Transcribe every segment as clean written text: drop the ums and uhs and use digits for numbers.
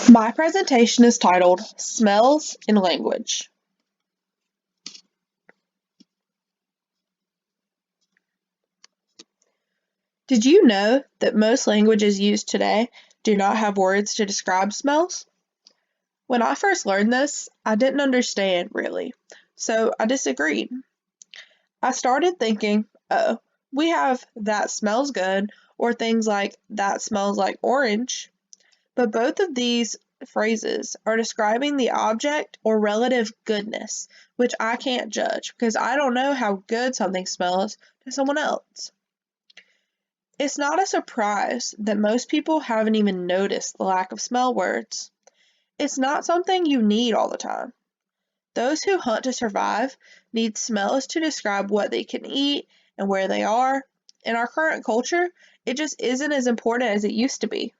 My presentation is titled Smells in Language. Did you know that most languages used today do not have words to describe smells? When I first learned this, I didn't understand really, so I disagreed. I started thinking, oh, we have that smells good, or things like that smells like orange. But both of these phrases are describing the object or relative goodness, which I can't judge because I don't know how good something smells to someone else. It's not a surprise that most people haven't even noticed the lack of smell words. It's not something you need all the time. Those who hunt to survive need smells to describe what they can eat and where they are. In our current culture, it just isn't as important as it used to be.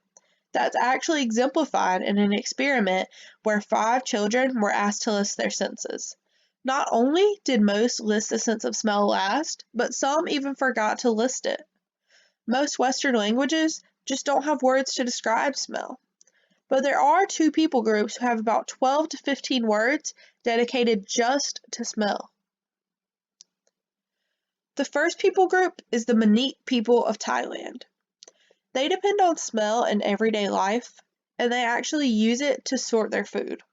That's actually exemplified in an experiment where 5 children were asked to list their senses. Not only did most list the sense of smell last, but some even forgot to list it. Most Western languages just don't have words to describe smell. But there are 2 people groups who have about 12 to 15 words dedicated just to smell. The first people group is the Maniq people of Thailand. They depend on smell in everyday life, and they actually use it to sort their food.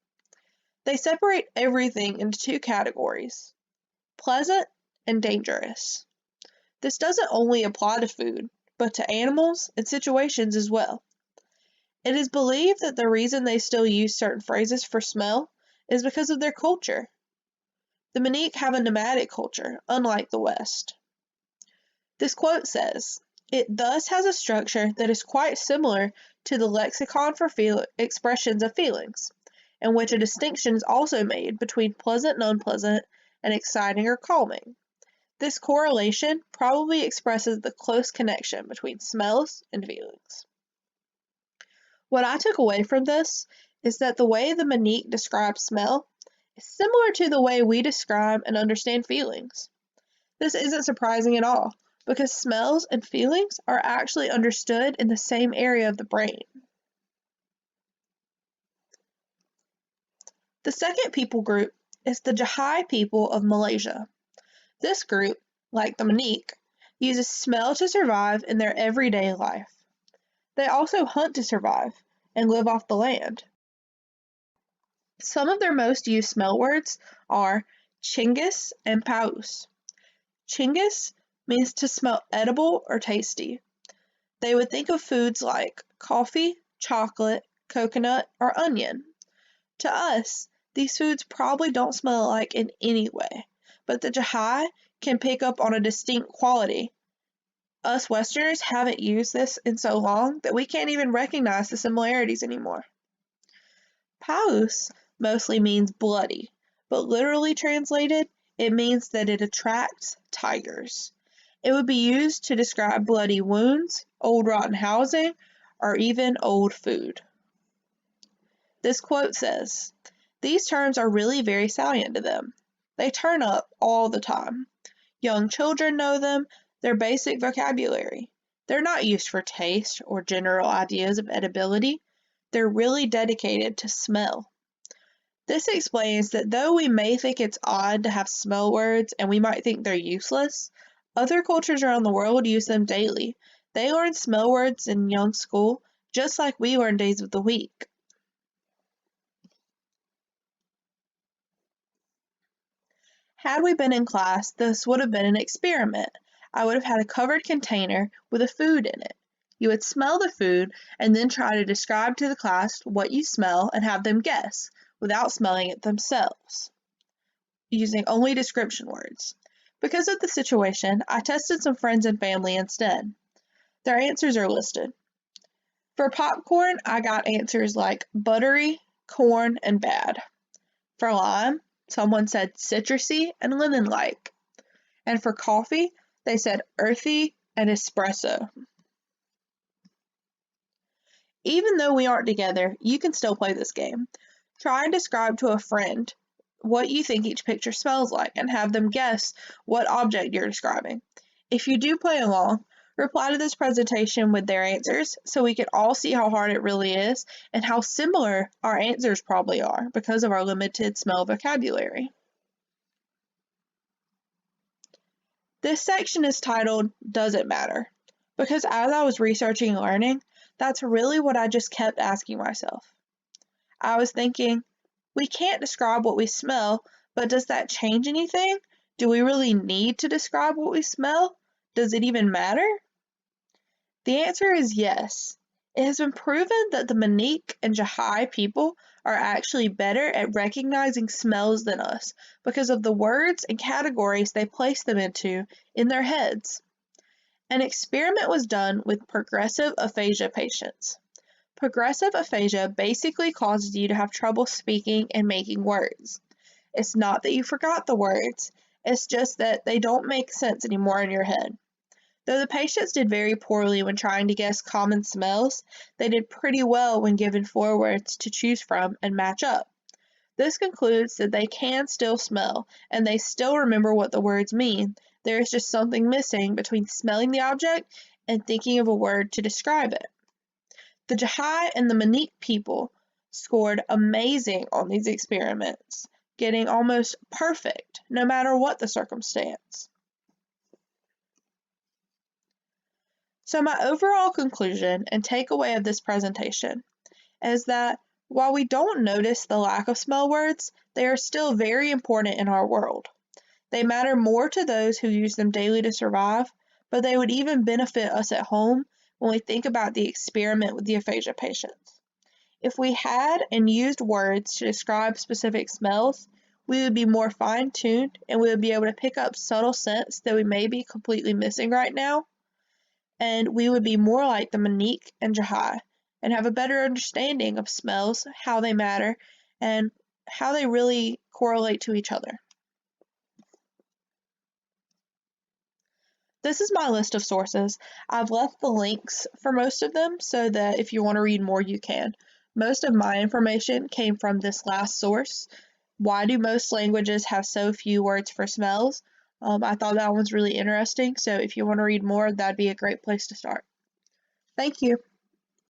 They separate everything into 2 categories, pleasant and dangerous. This doesn't only apply to food, but to animals and situations as well. It is believed that the reason they still use certain phrases for smell is because of their culture. The Maniq have a nomadic culture, unlike the West. This quote says, "It thus has a structure that is quite similar to the lexicon for expressions of feelings, in which a distinction is also made between pleasant and unpleasant and exciting or calming. This correlation probably expresses the close connection between smells and feelings." What I took away from this is that the way the Maniq describes smell is similar to the way we describe and understand feelings. This isn't surprising at all, because smells and feelings are actually understood in the same area of the brain. The second people group is the Jahai people of Malaysia. This group, like the Maniq, uses smell to survive in their everyday life. They also hunt to survive and live off the land. Some of their most used smell words are chinggis and paus. Chinggis means to smell edible or tasty. They would think of foods like coffee, chocolate, coconut, or onion. To us, these foods probably don't smell alike in any way, but the Jahai can pick up on a distinct quality. Us Westerners haven't used this in so long that we can't even recognize the similarities anymore. Paus mostly means bloody, but literally translated, it means that it attracts tigers. It would be used to describe bloody wounds, old rotten housing, or even old food. This quote says, "These terms are really very salient to them. They turn up all the time. Young children know them, they're basic vocabulary. They're not used for taste or general ideas of edibility. They're really dedicated to smell." This explains that though we may think it's odd to have smell words and we might think they're useless, other cultures around the world use them daily. They learn smell words in young school, just like we learn days of the week. Had we been in class, this would have been an experiment. I would have had a covered container with a food in it. You would smell the food and then try to describe to the class what you smell and have them guess, without smelling it themselves, using only description words. Because of the situation, I tested some friends and family instead. Their answers are listed. For popcorn, I got answers like buttery, corn, and bad. For lime, someone said citrusy and lemon-like. And for coffee, they said earthy and espresso. Even though we aren't together, you can still play this game. Try and describe to a friend what you think each picture smells like and have them guess what object you're describing. If you do play along, Reply to this presentation with their answers so we can all see how hard it really is and how similar our answers probably are because of our limited smell vocabulary. This section is titled, Does It Matter? Because as I was researching and learning, that's really what I just kept asking myself. I was thinking, we can't describe what we smell, but does that change anything? Do we really need to describe what we smell? Does it even matter? The answer is yes. It has been proven that the Manic and Jahai people are actually better at recognizing smells than us because of the words and categories they place them into in their heads. An experiment was done with progressive aphasia patients. Progressive aphasia basically causes you to have trouble speaking and making words. It's not that you forgot the words, it's just that they don't make sense anymore in your head. Though the patients did very poorly when trying to guess common smells, they did pretty well when given 4 words to choose from and match up. This concludes that they can still smell, and they still remember what the words mean. There is just something missing between smelling the object and thinking of a word to describe it. The Jahai and the Manic people scored amazing on these experiments, getting almost perfect no matter what the circumstance. So my overall conclusion and takeaway of this presentation is that while we don't notice the lack of smell words, they are still very important in our world. They matter more to those who use them daily to survive, but they would even benefit us at home when we think about the experiment with the aphasia patients. If we had and used words to describe specific smells, we would be more fine-tuned and we would be able to pick up subtle scents that we may be completely missing right now, and we would be more like the Manic and Jahai and have a better understanding of smells, how they matter, and how they really correlate to each other. This is my list of sources. I've left the links for most of them so that if you want to read more, you can. Most of my information came from this last source. Why do most languages have so few words for smells? I thought that one's really interesting, so if you want to read more, that'd be a great place to start. Thank you.